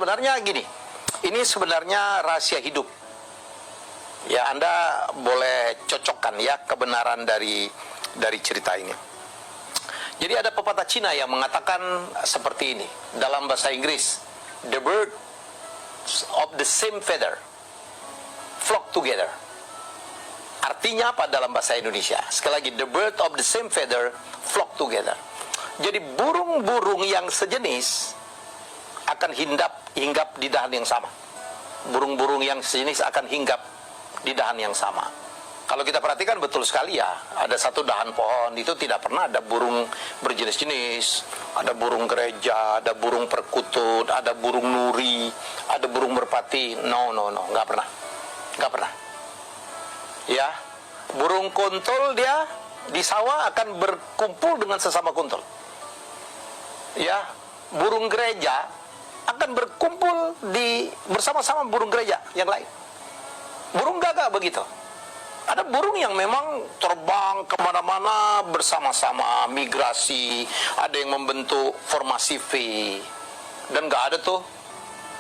Sebenarnya gini, ini sebenarnya rahasia hidup. Ya, Anda boleh cocokkan ya kebenaran dari cerita ini. Jadi ada pepatah Cina yang mengatakan seperti ini dalam bahasa Inggris, the birds of the same feather flock together. Artinya apa dalam bahasa Indonesia? Sekali lagi, the birds of the same feather flock together. Jadi burung-burung yang sejenis akan hinggap di dahan yang sama. Burung-burung yang sejenis akan hinggap di dahan yang sama. Kalau kita perhatikan betul sekali ya, ada satu dahan pohon itu tidak pernah ada burung berjenis-jenis. Ada burung gereja, ada burung perkutut, ada burung nuri, ada burung merpati. No, nggak pernah. Nggak pernah. Ya, burung kuntul dia di sawah akan berkumpul dengan sesama kuntul. Ya, burung gereja akan berkumpul bersama-sama burung gereja yang lain. Burung gagak begitu. Ada burung yang memang terbang kemana-mana bersama-sama, migrasi, ada yang membentuk formasi V, dan nggak ada tuh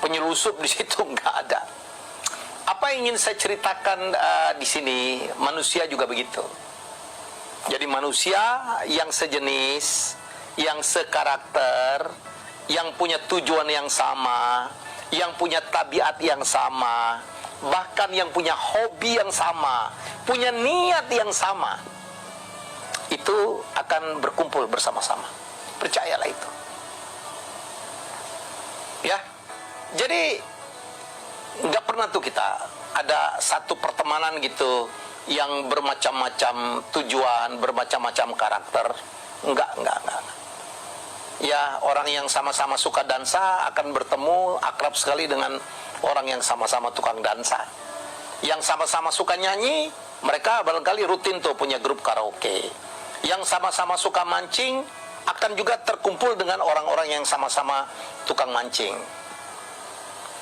penyelusup di situ, nggak ada. Apa yang ingin saya ceritakan di sini, manusia juga begitu. Jadi manusia yang sejenis, yang sekarakter, yang punya tujuan yang sama, yang punya tabiat yang sama, bahkan yang punya hobi yang sama, punya niat yang sama, itu akan berkumpul bersama-sama. Percayalah itu. Ya, jadi nggak pernah tuh kita ada satu pertemanan gitu yang bermacam-macam tujuan, bermacam-macam karakter. Enggak. Ya, orang yang sama-sama suka dansa akan bertemu akrab sekali dengan orang yang sama-sama tukang dansa. Yang sama-sama suka nyanyi, mereka barangkali rutin tuh punya grup karaoke. Yang sama-sama suka mancing akan juga terkumpul dengan orang-orang yang sama-sama tukang mancing.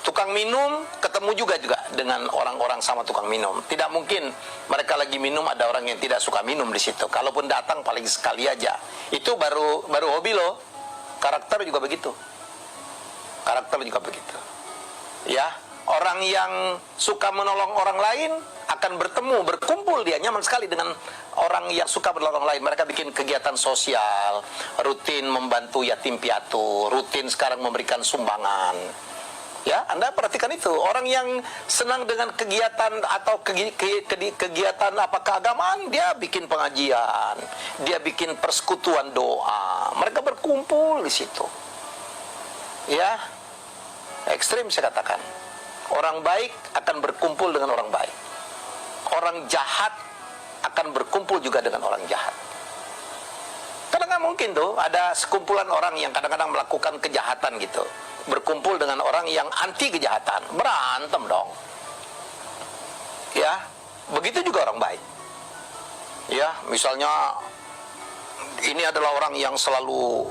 Tukang minum ketemu juga dengan orang-orang sama tukang minum. Tidak mungkin mereka lagi minum ada orang yang tidak suka minum di situ. Kalaupun datang paling sekali aja. Itu baru hobi loh. Karakter juga begitu. Ya, orang yang suka menolong orang lain akan berkumpul dia nyaman sekali dengan orang yang suka menolong orang lain. Mereka bikin kegiatan sosial, rutin membantu yatim piatu, rutin sekarang memberikan sumbangan. Ya, Anda perhatikan itu. Orang yang senang dengan kegiatan atau kegiatan keagamaan, dia bikin pengajian, dia bikin persekutuan doa. Mereka berkumpul di situ. Ya, ekstrim saya katakan. Orang baik akan berkumpul dengan orang baik. Orang jahat akan berkumpul juga dengan orang jahat. Karena nggak mungkin tuh ada sekumpulan orang yang kadang-kadang melakukan kejahatan gitu berkumpul dengan orang yang anti kejahatan, berantem dong. Ya, begitu juga orang baik. Ya, misalnya ini adalah orang yang selalu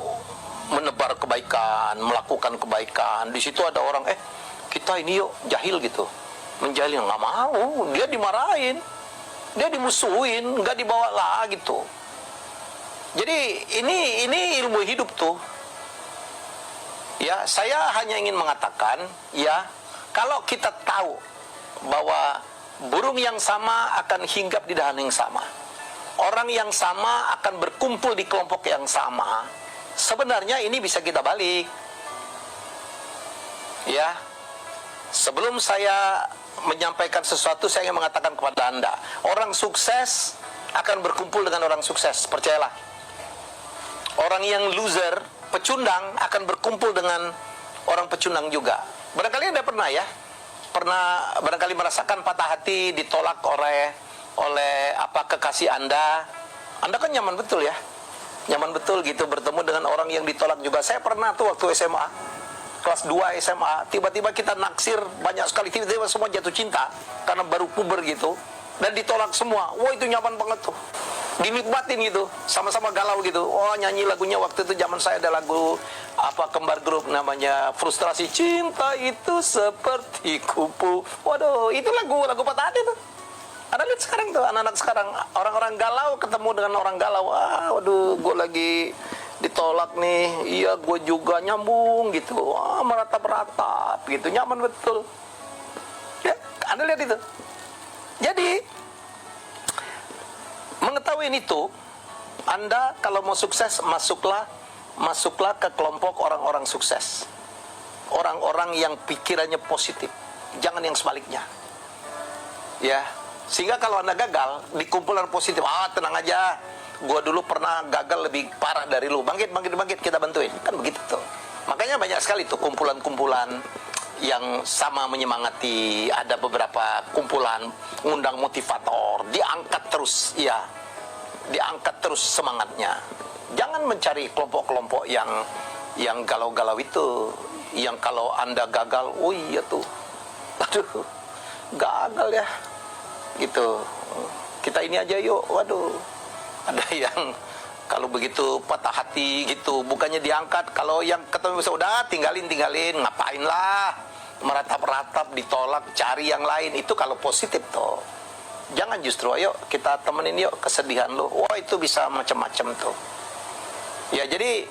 menebar kebaikan, melakukan kebaikan. Di situ ada orang, kita ini yuk jahil gitu, menjahil, nggak mau, dia dimarahin, dia dimusuhin, nggak dibawa lah gitu. Jadi ini ilmu hidup tuh. Ya, saya hanya ingin mengatakan, ya, kalau kita tahu bahwa burung yang sama akan hinggap di dahan yang sama, orang yang sama akan berkumpul di kelompok yang sama, sebenarnya ini bisa kita balik. Ya, sebelum saya menyampaikan sesuatu, saya ingin mengatakan kepada Anda, orang sukses akan berkumpul dengan orang sukses, percayalah. Orang yang loser, pecundang akan berkumpul dengan orang pecundang juga. Barangkali Anda pernah ya, barangkali merasakan patah hati, ditolak oleh kekasih Anda. Anda kan nyaman betul ya, nyaman betul gitu bertemu dengan orang yang ditolak juga. Saya pernah tuh waktu SMA, kelas 2 SMA, tiba-tiba kita naksir banyak sekali, tiba-tiba semua jatuh cinta karena baru puber gitu, dan ditolak semua. Wah, itu nyaman banget tuh, dinikmatin gitu, sama-sama galau gitu. Oh, nyanyi lagunya waktu itu zaman saya ada lagu Kembar Group namanya Frustrasi Cinta Itu Seperti Kupu. Waduh, itu lagu patah hati tuh. Anda lihat sekarang tuh, anak-anak sekarang, orang-orang galau ketemu dengan orang galau. Waduh, gue lagi ditolak nih, iya gue juga nyambung gitu, wah, meratap-ratap gitu, nyaman betul. Ya, Anda lihat itu. Jadi mengetahui itu, Anda kalau mau sukses, masuklah ke kelompok orang-orang sukses, orang-orang yang pikirannya positif, jangan yang sebaliknya. Ya, sehingga kalau Anda gagal di kumpulan positif, tenang aja, gua dulu pernah gagal lebih parah dari lu, bangkit, kita bantuin, kan begitu tuh. Makanya banyak sekali tuh kumpulan-kumpulan yang sama menyemangati. Ada beberapa kumpulan ngundang motivator, diangkat terus, ya, diangkat terus semangatnya. Jangan mencari kelompok-kelompok yang galau-galau itu, yang kalau Anda gagal, oh iya tuh, aduh, gagal ya, gitu. Kita ini aja yuk, waduh. Ada yang kalau begitu patah hati gitu, bukannya diangkat. Kalau yang ketemu udah tinggalin, ngapain lah, meratap-ratap, ditolak, cari yang lain. Itu kalau positif toh. Jangan justru, ayo kita temenin yuk kesedihan lo. Wah, itu bisa macam-macam tuh. Ya, jadi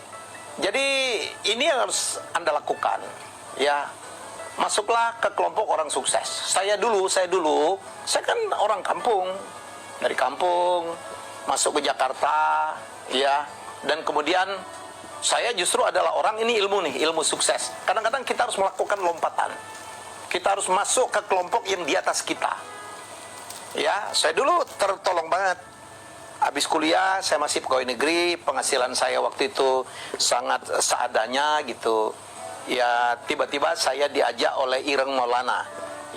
ini yang harus Anda lakukan. Ya, masuklah ke kelompok orang sukses. Saya dulu, saya kan orang kampung, dari kampung masuk ke Jakarta, ya, dan kemudian saya justru adalah orang ini ilmu sukses. Kadang-kadang kita harus melakukan lompatan. Kita harus masuk ke kelompok yang di atas kita. Ya, saya dulu tertolong banget. Habis kuliah, saya masih pegawai negeri, penghasilan saya waktu itu sangat seadanya gitu. Ya, tiba-tiba saya diajak oleh Ireng Maulana,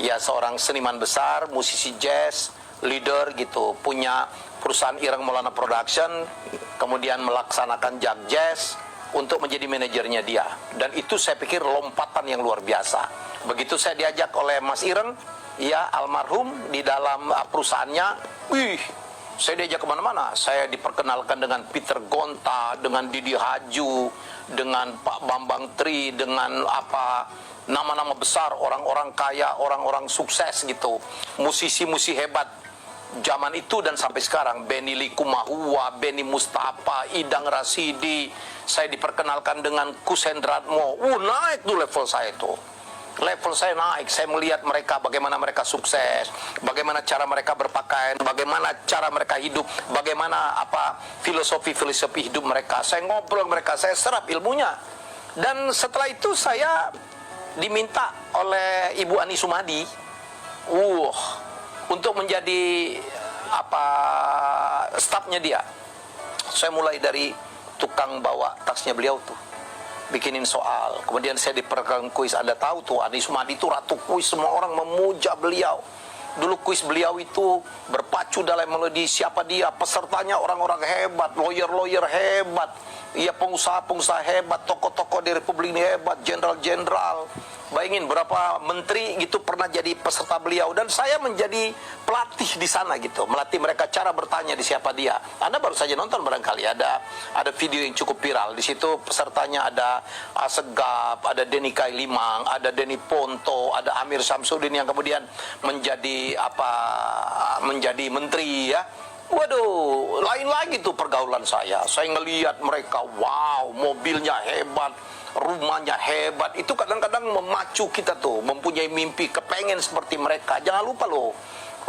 ya, seorang seniman besar, musisi jazz, leader gitu, punya perusahaan Ireng Maulana Production, kemudian melaksanakan Jag Jazz untuk menjadi manajernya dia. Dan itu saya pikir lompatan yang luar biasa. Begitu saya diajak oleh Mas Ireng, ya, almarhum, di dalam perusahaannya, saya diajak kemana-mana. Saya diperkenalkan dengan Peter Gonta, dengan Didi Haju, dengan Pak Bambang Tri, dengan nama-nama besar, orang-orang kaya, orang-orang sukses gitu, musisi-musisi hebat zaman itu dan sampai sekarang, Benny Likumahua, Benny Mustafa, Idang Rasidi. Saya diperkenalkan dengan Kusendratmo. Naik tuh level saya tuh. Level saya naik. Saya melihat mereka, bagaimana mereka sukses, bagaimana cara mereka berpakaian, bagaimana cara mereka hidup, bagaimana filosofi hidup mereka. Saya ngobrol mereka, saya serap ilmunya. Dan setelah itu saya diminta oleh Ibu Ani Sumadi untuk menjadi stafnya dia. Saya mulai dari tukang bawa tasnya beliau tuh, bikinin soal. Kemudian saya diperkenalkan kuis. Anda tahu tuh, Ani Sumadi itu ratu kuis, semua orang memuja beliau. Dulu kuis beliau itu berpacu dalam melodi. Siapa dia? Pesertanya orang-orang hebat, lawyer-lawyer hebat, iya, pengusaha-pengusaha hebat, tokoh-tokoh di Republik ini hebat, jenderal-jenderal. Bayangin berapa menteri gitu pernah jadi peserta beliau, dan saya menjadi pelatih di sana gitu, melatih mereka cara bertanya di siapa dia. Anda baru saja nonton barangkali, ada video yang cukup viral. Di situ pesertanya ada Asegaf, ada Denny Kailimang, ada Denny Ponto, ada Amir Samsudin yang kemudian menjadi menteri, ya. Waduh, lain lagi tuh pergaulan saya. Saya ngelihat mereka, wow, mobilnya hebat, rumahnya hebat. Itu kadang-kadang memacu kita tuh, mempunyai mimpi, kepengen seperti mereka. Jangan lupa loh,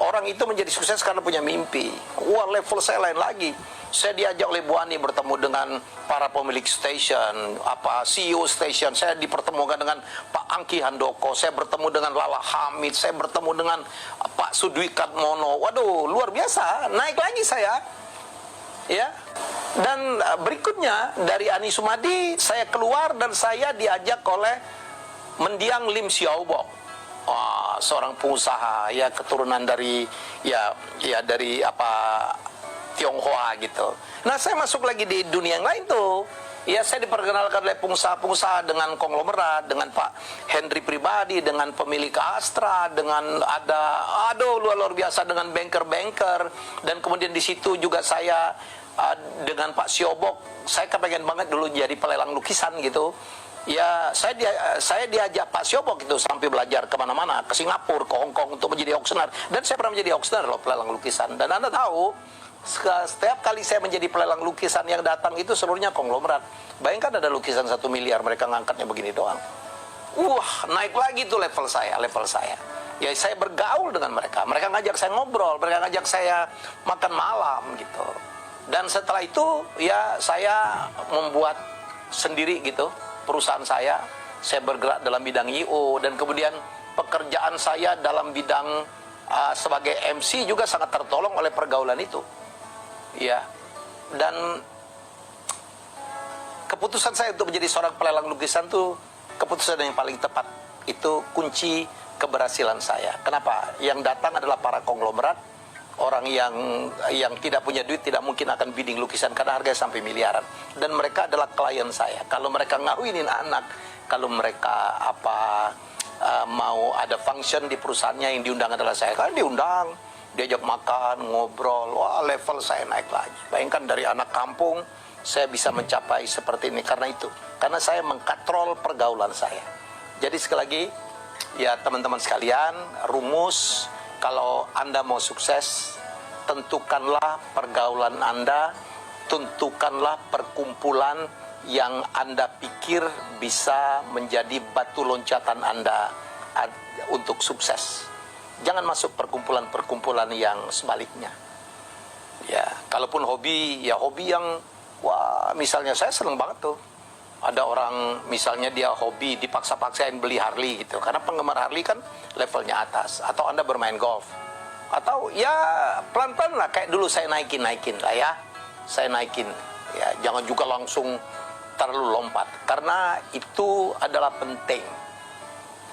orang itu menjadi sukses karena punya mimpi. Wah, level saya lain lagi. Saya diajak oleh Bu Ani bertemu dengan para pemilik stasiun, CEO stasiun. Saya dipertemukan dengan Pak Angki Handoko. Saya bertemu dengan Lala Hamid. Saya bertemu dengan Pak Sudwikat Mono. Waduh, luar biasa. Naik lagi saya. Ya. Dan berikutnya dari Ani Sumadi saya keluar dan saya diajak oleh Mendiang Lim Xiaobo. Seorang pengusaha, ya, keturunan dari dari Tionghoa gitu. Nah, saya masuk lagi di dunia yang lain tuh. Ya, saya diperkenalkan oleh pengusaha-pengusaha dengan konglomerat, dengan Pak Henry Pribadi, dengan pemilik Astra, dengan luar biasa, dengan banker-banker. Dan kemudian di situ juga saya dengan Pak Siobok. Saya kepengen banget dulu jadi pelelang lukisan gitu. Ya, saya diajak Pak Siobok itu sampai belajar kemana-mana, ke Singapura, ke Hong Kong untuk menjadi auctioneer. Dan saya pernah menjadi auctioneer loh, pelelang lukisan. Dan Anda tahu, Setiap kali saya menjadi pelelang lukisan yang datang itu seluruhnya konglomerat. Bayangkan ada lukisan 1 miliar, mereka ngangkatnya begini doang. Wah, naik lagi tuh level saya. Ya saya bergaul dengan mereka. Mereka ngajak saya ngobrol, mereka ngajak saya makan malam gitu. Dan setelah itu ya saya membuat sendiri gitu perusahaan saya bergerak dalam bidang I.O. dan kemudian pekerjaan saya dalam bidang sebagai MC juga sangat tertolong oleh pergaulan itu. Ya. Dan keputusan saya untuk menjadi seorang pelelang lukisan tuh keputusan yang paling tepat. Itu kunci keberhasilan saya. Kenapa? Yang datang adalah para konglomerat, orang yang tidak punya duit tidak mungkin akan bidding lukisan karena harganya sampai miliaran. Dan mereka adalah klien saya. Kalau mereka ngawinin anak, kalau mereka mau ada function di perusahaannya yang diundang adalah saya, kan diundang, diajak makan, ngobrol, wah level saya naik lagi. Bayangkan dari anak kampung saya bisa mencapai seperti ini karena itu. Karena saya mengkatrol pergaulan saya. Jadi sekali lagi, ya teman-teman sekalian, rumus kalau Anda mau sukses, tentukanlah pergaulan Anda, tentukanlah perkumpulan yang Anda pikir bisa menjadi batu loncatan Anda untuk sukses. Jangan masuk perkumpulan-perkumpulan yang sebaliknya. Ya, kalaupun hobi, ya hobi yang, wah misalnya saya seneng banget tuh. Ada orang misalnya dia hobi dipaksa-paksain beli Harley gitu. Karena penggemar Harley kan levelnya atas. Atau Anda bermain golf. Atau ya pelan-pelan lah kayak dulu saya naikin lah ya. Saya naikin. Ya, jangan juga langsung terlalu lompat. Karena itu adalah penting.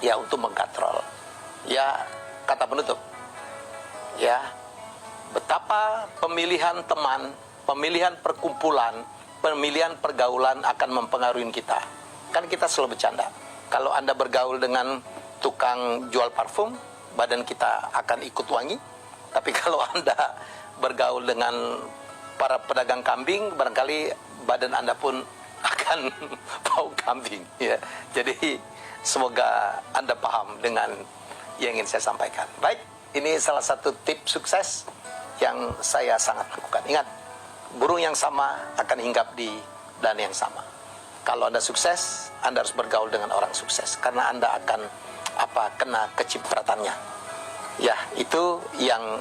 Ya, untuk mengkatrol. Ya, kata penutup. Ya, betapa pemilihan teman, pemilihan perkumpulan, pemilihan pergaulan akan mempengaruhi kita. Kan kita selalu bercanda. Kalau Anda bergaul dengan tukang jual parfum, badan kita akan ikut wangi. Tapi kalau Anda bergaul dengan para pedagang kambing, barangkali badan Anda pun akan bau kambing. Ya. Jadi semoga Anda paham dengan yang ingin saya sampaikan. Baik, ini salah satu tips sukses yang saya sangat lakukan. Ingat, burung yang sama akan hinggap di dan yang sama. Kalau Anda sukses, Anda harus bergaul dengan orang sukses karena Anda akan kena kecipratannya. Ya, itu yang